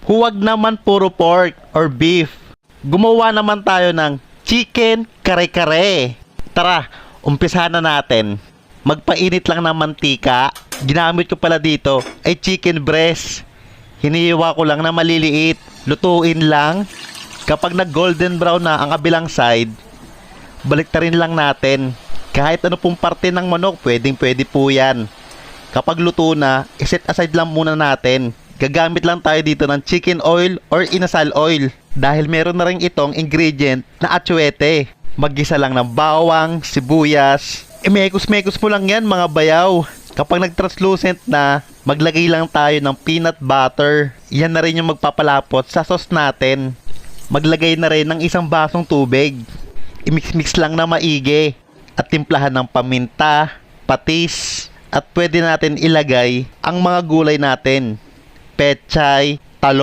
Huwag naman puro pork or beef. Gumawa naman tayo ng chicken kare-kare. Tara, umpisahan na natin. Magpainit lang ng mantika. Ginamit ko pala dito ay chicken breast. Hinihiwa ko lang na maliliit. Lutuin lang. Kapag nag golden brown na ang kabilang side, baliktarin lang natin. Kahit ano pong parte ng manok, pwede po yan. Kapag luto na, iset aside lang muna natin. Gagamit lang tayo dito ng chicken oil or inasal oil. Dahil meron na rin itong ingredient na atsuete. Maggisa lang ng bawang, sibuyas. Mekos-mekos mo lang yan mga bayaw. Kapag nag-translucent na, maglagay lang tayo ng peanut butter. Yan na rin yung magpapalapot sa sauce natin. Maglagay na rin ng isang basong tubig. I-mix-mix lang na maigi. At timplahan ng paminta, patis. At pwede natin ilagay ang mga gulay natin. Pechay,